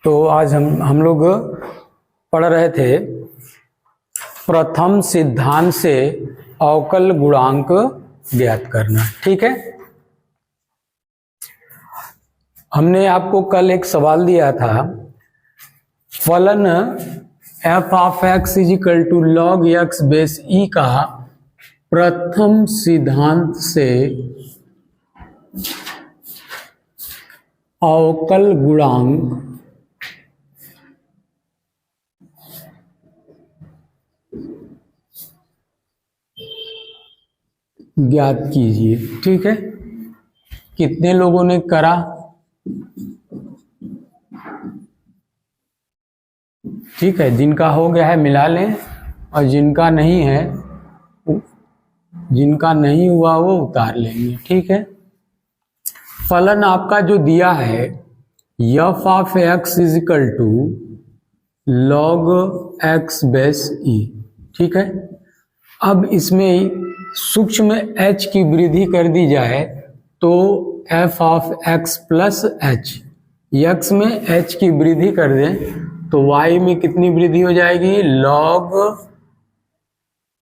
तो आज हम लोग पढ़ रहे थे प्रथम सिद्धांत से अवकल गुणांक ज्ञात करना। ठीक है, हमने आपको कल एक सवाल दिया था, फलन f of x is equal to log x base e का प्रथम सिद्धांत से अवकल गुणांक ज्ञात कीजिए। ठीक है, कितने लोगों ने करा? ठीक है, जिनका हो गया है मिला लें, और जिनका नहीं है, जिनका नहीं हुआ वो उतार लेंगे। ठीक है, फलन आपका जो दिया है f of x is equal to log x base e। ठीक है, अब इसमें सूक्ष्म h की वृद्धि कर दी जाए तो f of x plus h, x में h की वृद्धि कर दें तो y में कितनी वृद्धि हो जाएगी? log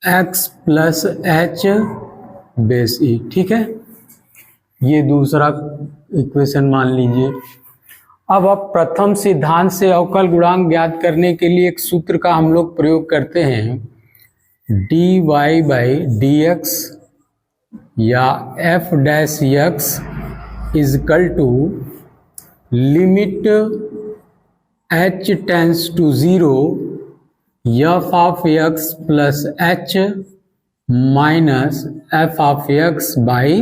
x plus h base e। ठीक है, ये दूसरा इक्वेशन मान लीजिए। अब आप प्रथम सिद्धांत से अवकल गुणांक ज्ञात करने के लिए एक सूत्र का हम लोग प्रयोग करते हैं, dy बाई डी एक्स या f dash x is equal to limit h tends to 0 f of x plus h minus f of x by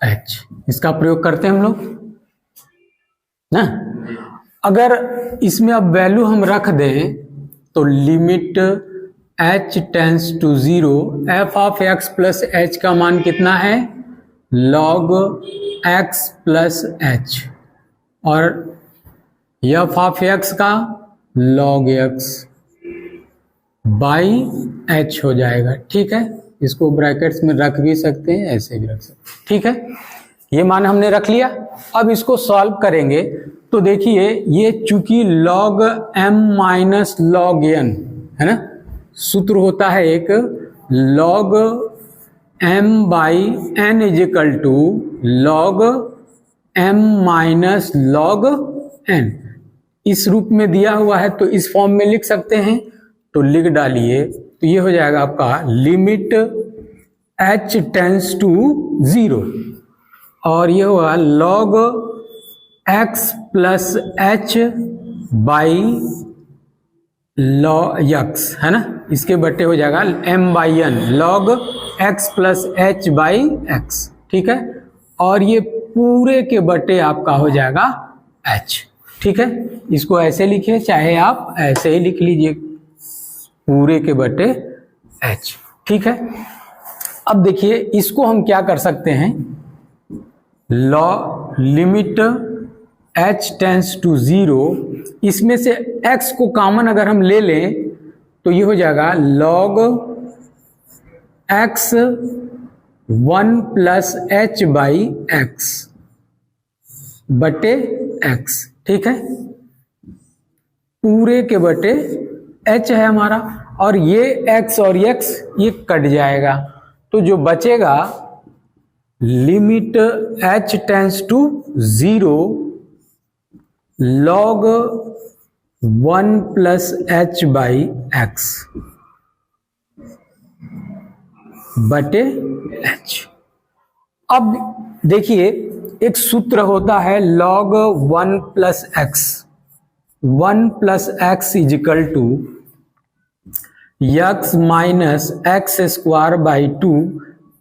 h। इसका प्रयोग करते हैं हम लोग ना। अगर इसमें अब वैल्यू हम रख दें तो limit h tends to 0 f of x plus h का मान कितना है? log x प्लस h, और f ऑफ x का log x बाई h हो जाएगा। ठीक है, इसको ब्रैकेट्स में रख भी सकते हैं, ऐसे भी रख सकते हैं। ठीक है, ये मान हमने रख लिया। अब इसको सॉल्व करेंगे तो देखिए, ये चूंकि log m minus log n है ना, सूत्र होता है एक log m by n is equal to log m minus log n। इस रूप में दिया हुआ है तो इस फॉर्म में लिख सकते हैं, तो लिख डालिए। तो ये हो जाएगा आपका लिमिट h टेंस टू 0, और ये होगा log x plus h by log x है ना, इसके बट्टे हो जाएगा m by n log x plus h by x। ठीक है, और ये पूरे के बट्टे आपका हो जाएगा h। ठीक है, इसको ऐसे लिखिए, चाहे आप ऐसे ही लिख लीजिए, पूरे के बट्टे h। ठीक है, अब देखिए इसको हम क्या कर सकते हैं, लिमिट h टेंस टू 0, इसमें से x को कॉमन अगर हम ले लें तो ये हो जाएगा log x 1 plus h by x बटे x। ठीक है, पूरे के बटे h है हमारा, और ये x और x ये कट जाएगा, तो जो बचेगा limit h tends to 0 log 1 plus h by x बटे h। अब देखिए एक सूत्र होता है log 1 plus x, 1 plus x is equal to x minus x square by 2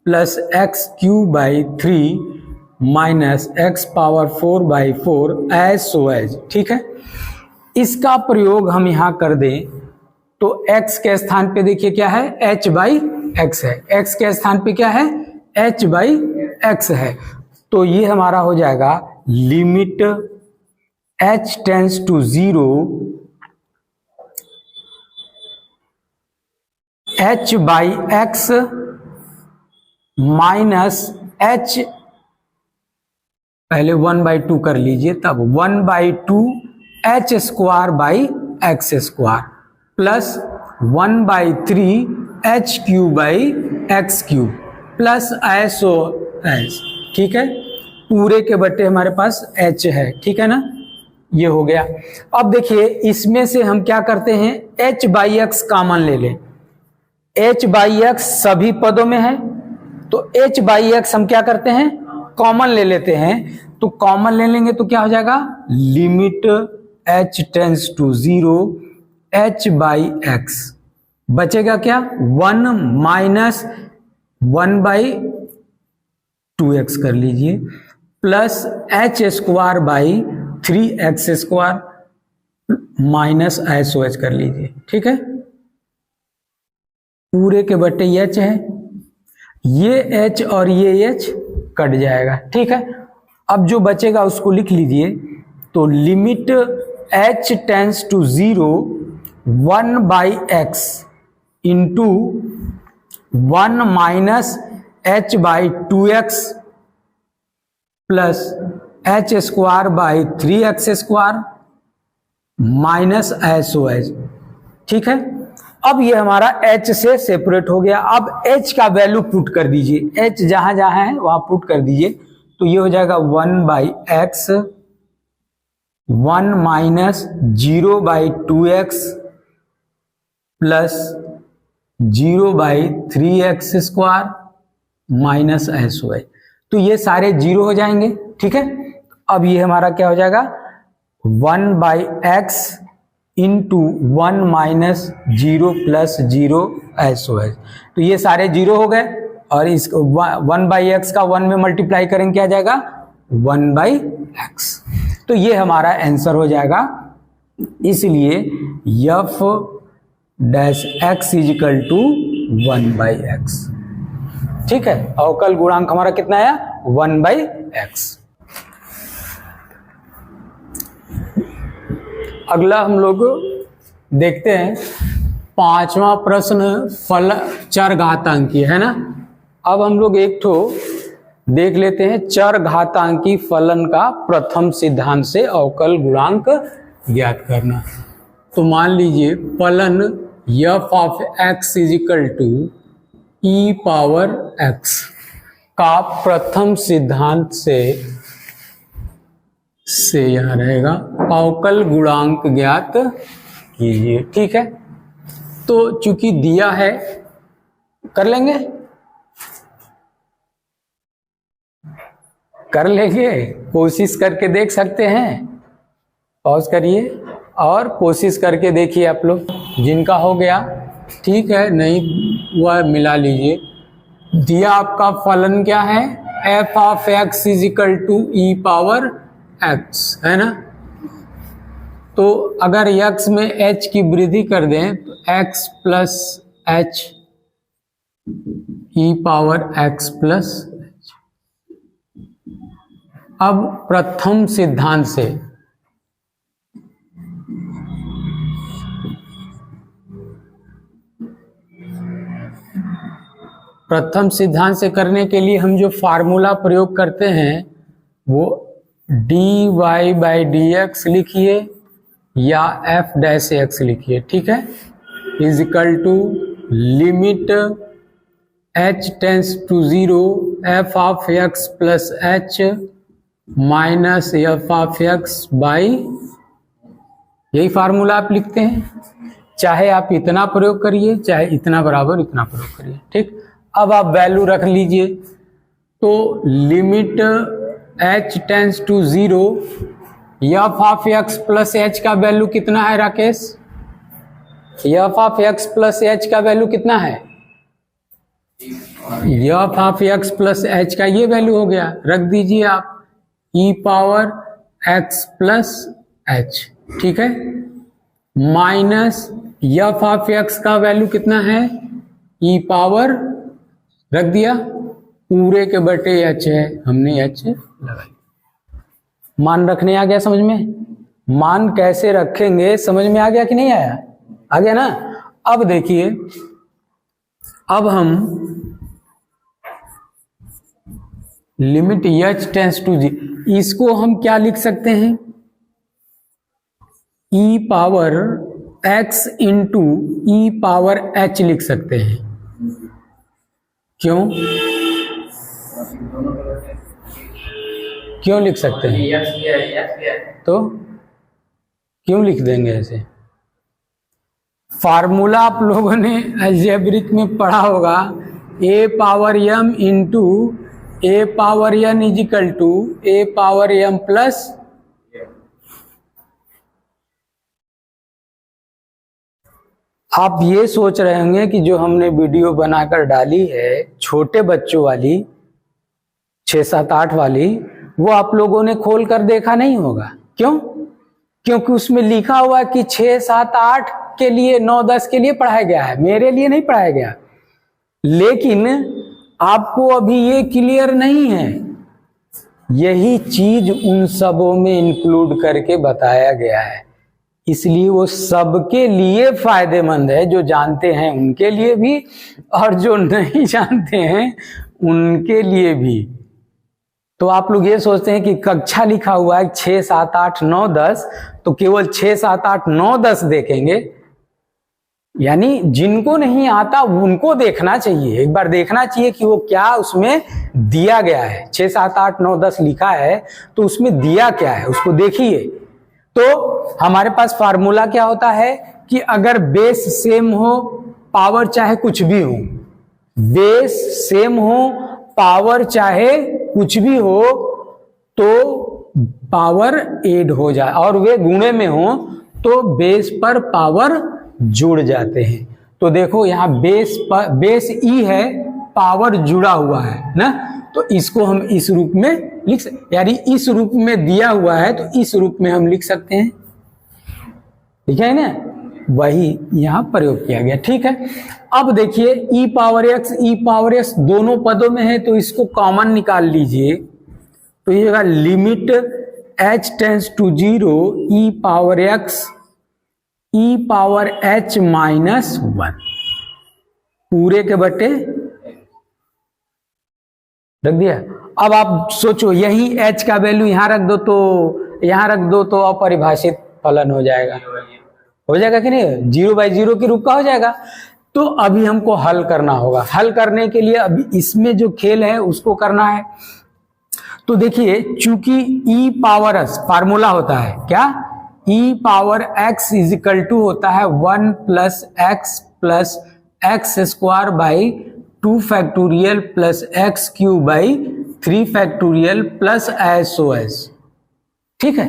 plus x cube by 3 minus x power 4 by 4 एज सो एज। ठीक है, इसका प्रयोग हम यहाँ कर दें तो x के स्थान पे देखिए क्या है, h बाई x है, x के स्थान पे क्या है, h बाई x है, तो ये हमारा हो जाएगा limit h tends to 0 h by x minus h, पहले 1/2 कर लीजिए, तब 1/2 h square by x square plus 1/3 h cube by x cube plus ऐसो एच। ठीक है, पूरे के बट्टे हमारे पास एच है, ठीक है ना, ये हो गया। अब देखिए इसमें से हम क्या करते हैं, एच बाई एक्स कॉमन ले लें। एच बाई एक्स सभी पदों में है, तो एच बाई एक्स हम क्या करते हैं, कॉमन ले लेते हैं। तो कॉमन ले लेंगे तो क्या हो जाएगा, limit h tends to 0 h by x, बचेगा क्या 1 माइनस 1/2x कर लीजिए plus h square by 3x square minus ऐसो एच कर लीजिए। ठीक है, पूरे के बट्टे एच है, ये एच और ये एच कट जाएगा। ठीक है, अब जो बचेगा उसको लिख लीजिए। तो limit h tends to 0 1/x into 1 minus h by 2x plus h square by 3x square minus ऐसो एच। ठीक है, अब ये हमारा h से सेपरेट हो गया। अब h का वैल्यू पुट कर दीजिए, h जहां जहां है वहां पुट कर दीजिए। तो ये हो जाएगा 1/x 1 minus 0/2x plus 0/3x square minus ऐसो एच। तो ये सारे जीरो हो जाएंगे। ठीक है, अब ये हमारा क्या हो जाएगा 1/x इंटू 1 माइनस 0 प्लस 0 ऐसो है। तो ये सारे जीरो हो गए और इस 1/x का 1 में मल्टीप्लाई करेंगे क्या आ जाएगा 1/x। तो ये हमारा आंसर हो जाएगा। इसलिए f dash x is equal to 1/x। ठीक है, अवकल गुणांक हमारा कितना आया 1/x। अगला हम लोग देखते हैं 5वां प्रश्न फल चर घातांकी है ना। अब हम लोग एक ठो देख लेते हैं चर घातांकी फलन का प्रथम सिद्धांत से अवकल गुणांक ज्ञात करना। तो मान लीजिए फलन f of x is equal to e power x का प्रथम सिद्धांत से यह रहेगा अवकल गुणांक ज्ञात कीजिए। ठीक है, तो चूंकि दिया है कर लेंगे कोशिश करके देख सकते हैं। पॉज करिए और कोशिश करके देखिए आप लोग, जिनका हो गया ठीक है, नहीं वह मिला लीजिए। दिया आपका फलन क्या है f of x is equal to e power x है ना। तो अगर x में h की वृद्धि कर दें तो x plus h e power x plus h। अब प्रथम सिद्धांत से करने के लिए हम जो फार्मूला प्रयोग करते हैं वो dy/dx लिखिए या f डैश x लिखिए। ठीक है, is equal to limit h tends to 0 f of x plus h minus f of x by, यही फार्मूला आप लिखते हैं। चाहे आप इतना प्रयोग करिए चाहे इतना बराबर इतना प्रयोग करिए। ठीक, अब आप वैल्यू रख लीजिए। तो limit h tends to 0 f of x plus h का वैल्यू कितना है Rakesh, f of x plus h का वैल्यू कितना है, f of x plus h का ये वैल्यू हो गया, रख दीजिए आप e power x plus h। ठीक है, माइनस f ऑफ x का वैल्यू कितना है e पावर, रख दिया, पूरे के बटे h है, हमने h लगा। मान रखने आ गया समझ में, मान कैसे रखेंगे समझ में आ गया कि नहीं आया, आ गया ना। अब देखिए, अब हम लिमिट h टेंस टू 0, इसको हम क्या लिख सकते हैं ई पावर x इंटू ई पावर h लिख सकते हैं। क्यों क्यों लिख सकते हैं? तो क्यों लिख देंगे ऐसे? फार्मूला आप लोगों ने अलजेब्रिक में पढ़ा होगा, a power m into a power n is equal to a power m plus आप ये सोच रहे होंगे कि जो हमने वीडियो बनाकर डाली है छोटे बच्चों वाली 6, 7, 8 वाली, वो आप लोगों ने खोल कर देखा नहीं होगा। क्यों? क्योंकि उसमें लिखा हुआ है कि 6, 7, 8 के लिए 9, 10 के लिए पढ़ाया गया है, मेरे लिए नहीं पढ़ाया गया। लेकिन आपको अभी ये क्लियर नहीं है, यही चीज उन सबों में इंक्लूड करके बताया गया है, इसलिए वो सबके लिए फायदेमंद है, जो जानते हैं उनके लिए भी और जो नहीं जानते हैं उनके लिए भी। तो आप लोग ये सोचते हैं कि कक्षा लिखा हुआ है 6, 7, 8, 9, 10, तो केवल 6, 7, 8, 9, 10 देखेंगे, यानी जिनको नहीं आता उनको देखना चाहिए, एक बार देखना चाहिए कि वो क्या उसमें दिया गया है। 6, 7, 8, 9, 10 लिखा है तो उसमें दिया क्या है उसको देखिए। तो हमारे पास फार्मूला क्या होता है कि अगर बेस सेम हो, पावर चाहे कुछ भी हो, बेस सेम हो, पावर चाहे कुछ भी हो, तो पावर ऐड हो जाए, और वे गुणे में हो तो बेस पर पावर जुड़ जाते हैं। तो देखो यहाँ बेस ई है, पावर जुड़ा हुआ है ना, तो इसको हम इस रूप में लिख सकते, यानी इस रूप में दिया हुआ है तो इस रूप में हम लिख सकते हैं। ठीक है ना, वही यहाँ प्रयोग किया गया। ठीक है, अब देखिए ई पावर एक्स दोनों पदों में है, तो इसको कॉमन निकाल लीजिए। तो ये होगा limit h tends to 0 e power x e power h minus 1 पूरे के बटे रख दिया। अब आप सोचो यही h का वैल्यू यहां रख दो, तो यहां रख दो तो अपरिभाषित फलन हो जाएगा कि नहीं, 0/0 के रूप का हो जाएगा। तो अभी हमको हल करना होगा, हल करने के लिए अभी इसमें जो खेल है उसको करना है। तो देखिए चूंकि e पावर s फार्मूला होता है क्या, e power x is equal to होता है 1 plus x plus x square by 2 factorial plus x cube by 3 factorial plus एस। ठीक है,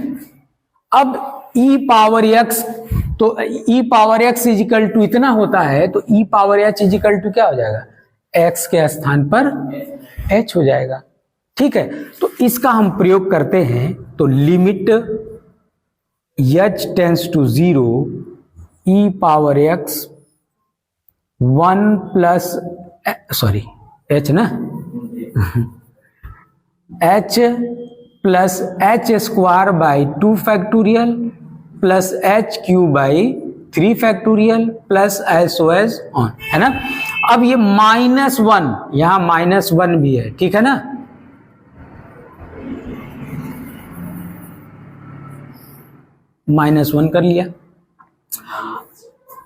अब e पावर x, तो e power x is equal to इतना होता है, तो e power h is equal to क्या हो जाएगा, x के स्थान पर h हो जाएगा। ठीक है, तो इसका हम प्रयोग करते हैं, तो limit h tends to 0 e power x 1 plus h ना h plus h square by 2 factorial plus h cube by 3 factorial plus so on, है ना। अब ये -1, यहां -1 भी है, ठीक है ना। -1 कर लिया।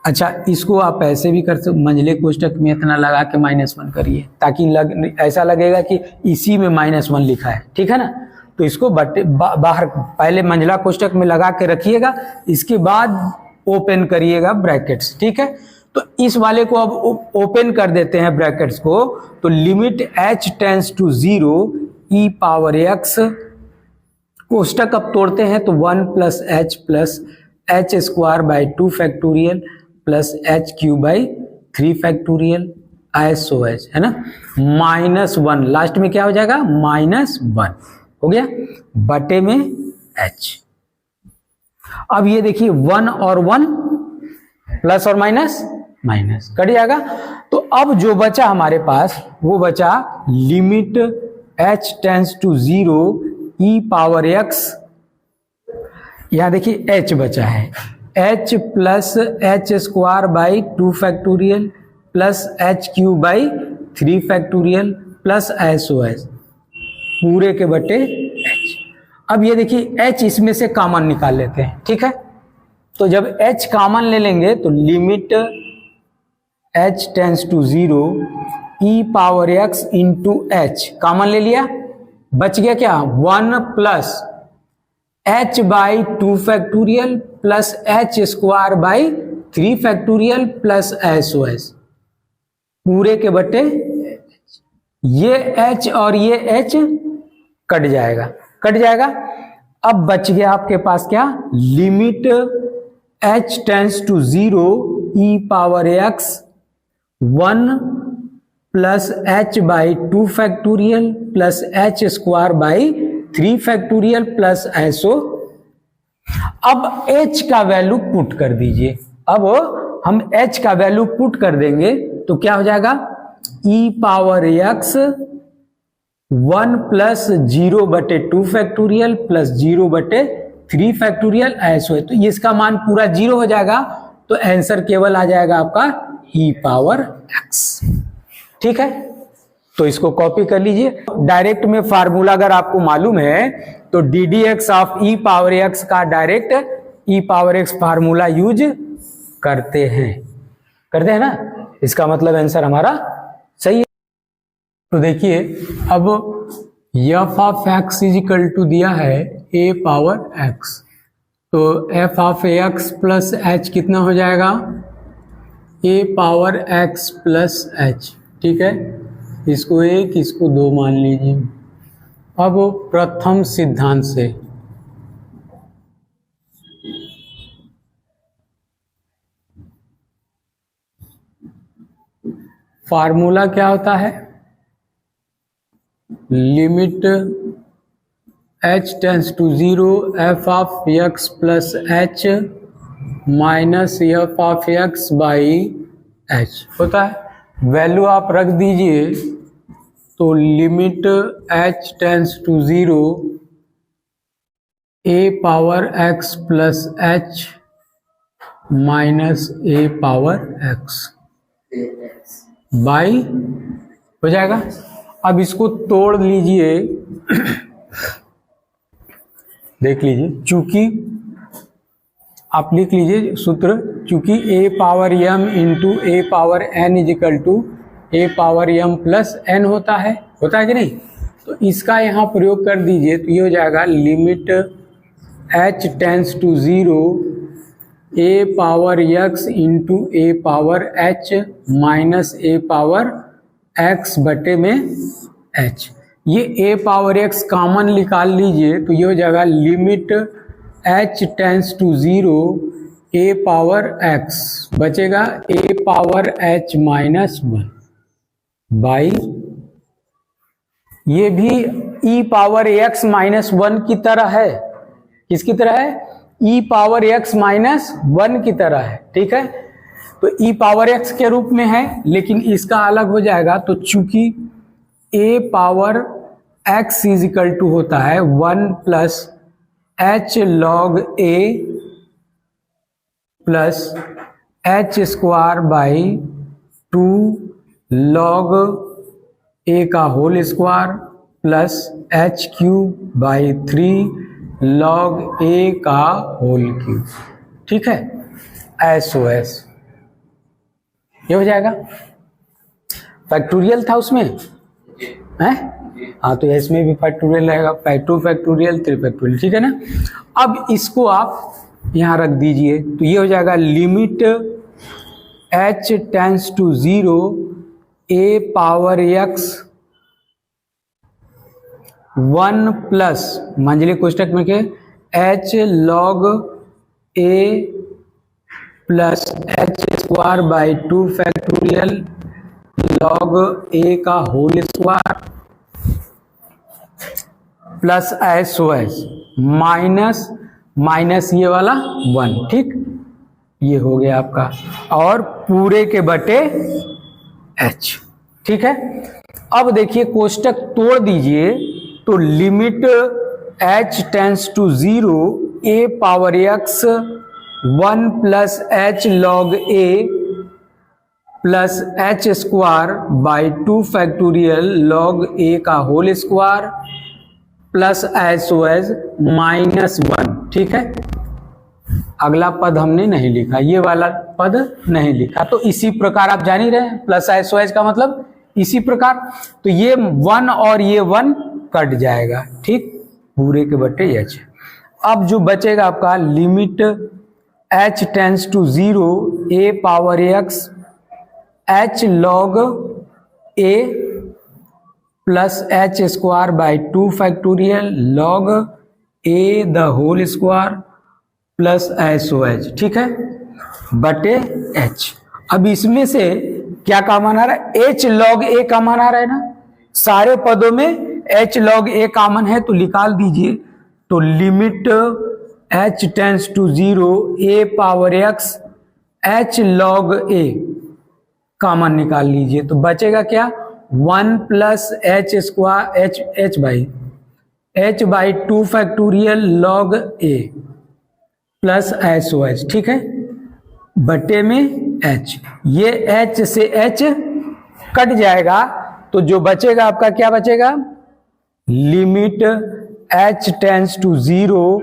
अच्छा, इसको आप ऐसे भी कर सकते, मंझले कोष्टक में इतना लगा के -1 करिए, ताकि ऐसा लगेगा कि इसी में -1 लिखा है, ठीक है ना। तो इसको बाहर पहले मंझला कोष्टक में लगा के रखिएगा, इसके बाद ओपन करिएगा ब्रैकेट्स, ठीक है। तो इस वाले को अब ओपन कर देते हैं ब्रैकेट्स को, तो limit h tends to 0 e power x, कोष्टक अब तोड़ते हैं तो 1 plus h square by 2 factorial plus h cube by 3 factorial SOH, है ना। -1 लास्ट में क्या हो जाएगा, -1 हो गया बटे में h। अब ये देखिए 1 और 1 प्लस और माइनस कट जाएगा। तो अब जो बचा हमारे पास वो बचा limit h tends to 0 e power x, यहां देखिए h बचा है, h plus h square by 2 factorial plus h cube by 3 factorial plus SOH पूरे के बटे h। अब ये देखिए h इसमें से कॉमन निकाल लेते हैं, ठीक है। तो जब h कॉमन ले लेंगे तो limit h tends to 0 e power x into h common ले लिया, बच गया क्या 1 plus h by 2 factorial plus h square by 3 factorial plus SOS पूरे के बटे ये h और ये h कट जाएगा, कट जाएगा। अब बच गया आपके पास क्या, limit h tends to 0 e power x 1 plus h by 2 factorial plus h square by 3 factorial plus SO। अब h का वैल्यू पुट कर दीजिए, अब हम h का वैल्यू पुट कर देंगे तो क्या हो जाएगा e पावर x 1 प्लस 0 बटे 2 फैक्टोरियल प्लस 0 बटे 3 फैक्टोरियल ऐसा है, तो इसका मान पूरा 0 हो जाएगा, तो आंसर केवल आ जाएगा आपका e पावर x। ठीक है, तो इसको कॉपी कर लीजिए। डायरेक्ट में फार्मूला अगर आपको मालूम है तो D D x of E power x का डायरेक्ट ई पावर एक्स फार्मूला यूज करते हैं ना, इसका मतलब आंसर हमारा सही है। तो देखिए अब f of x is equal to दिया है ए पावर एक्स, तो f of x plus h कितना हो जाएगा a power x plus h. ठीक है, इसको 1 इसको 2 मान लीजिए। अब प्रथम सिद्धांत से फार्मूला क्या होता है, limit h tends to 0 f of x plus h minus f of x by h होता है। वैल्यू आप रख दीजिए तो limit h tends to 0 a power x plus h minus a power x by हो जाएगा। अब इसको तोड़ लीजिए देख लीजिए, चूंकि आप लिख लीजिए सूत्र, चूंकि a power m into a power n is equal to a power m plus n होता है कि नहीं, तो इसका यहाँ प्रयोग कर दीजिए तो ये हो जाएगा limit h tends to 0 a power x into a power h minus a power x बटे में h। ये a पावर x कॉमन निकाल लीजिए तो ये हो जाएगा limit h tends to 0 a power x बचेगा a power h minus 1 by ये भी e पावर x माइनस 1 की तरह है। किसकी तरह है, e पावर x माइनस 1 की तरह है। ठीक है, तो e पावर x के रूप में है लेकिन इसका अलग हो जाएगा, तो चूंकि a power x is equal to होता है 1 plus h log a plus h square by 2 log a का whole square plus h cube by 3 log a का होल क्यूब। ठीक है, SOS ये हो जाएगा। फैक्टोरियल था उसमें है, हाँ तो इसमें भी फैक्टोरियल रहेगा, 2 फैक्टोरियल 3 फैक्टोरियल। ठीक है ना, अब इसको आप यहाँ रख दीजिए तो ये हो जाएगा limit h tends to 0 a power x 1 plus मंझले कोष्टक में के h log a plus h square by 2 factorial log a का whole square plus SOS minus minus ये वाला 1। ठीक, ये हो गया आपका, और पूरे के बटे h। ठीक है, अब देखिए कोष्टक तोड़ दीजिए तो limit h tends to 0 a power x 1 plus h log a plus h square by 2 factorial log a का whole square plus SOS minus 1। ठीक है, अगला पद हमने नहीं लिखा, ये वाला पद नहीं लिखा। तो इसी प्रकार आप जान ही रहे हैं, प्लस एस ओ एच का मतलब इसी प्रकार। तो ये 1 और ये 1 कट जाएगा, ठीक, पूरे के बटे एच। अब जो बचेगा आपका limit h tends to 0 a power x h log a plus h square by 2 factorial log a the whole square plus एस ओ एच, ठीक है, बटे एच। अब इसमें से क्या का मान आ रहा है, एच लॉग ए का मान आ रहा है ना, सारे पदों में एच लॉग ए कॉमन है तो निकाल दीजिए। तो limit h tends to 0 a power x h log a common निकाल लीजिए। तो बचेगा क्या, 1 plus h square h by 2 factorial log a plus एस ओ एच, ठीक है, बटे में एच। ये एच से एच कट जाएगा तो जो बचेगा आपका क्या बचेगा, limit h tends to 0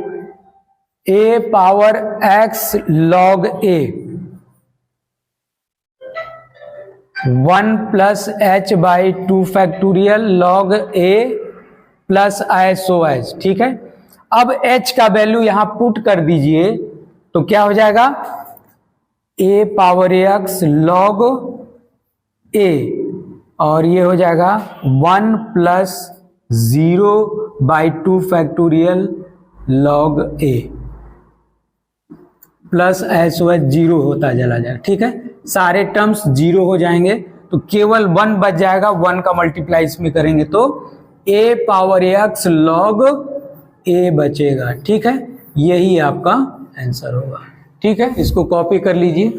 a power x log a 1 plus h by 2 factorial log a plus एस ओ एच, ठीक है। अब h का वैल्यू यहां पुट कर दीजिए तो क्या हो जाएगा, a power x log a और ये हो जाएगा 1 plus 0 by 2 factorial log a plus एस ओ एच 0 होता चला जाएगा, ठीक है, सारे टर्म्स 0 हो जाएंगे तो केवल 1 बच जाएगा। 1 का मल्टीप्लाई इसमें करेंगे तो a पावर एक्स लॉग ए बचेगा, ठीक है, यही आपका आंसर होगा, ठीक है। इसको कॉपी कर लीजिए।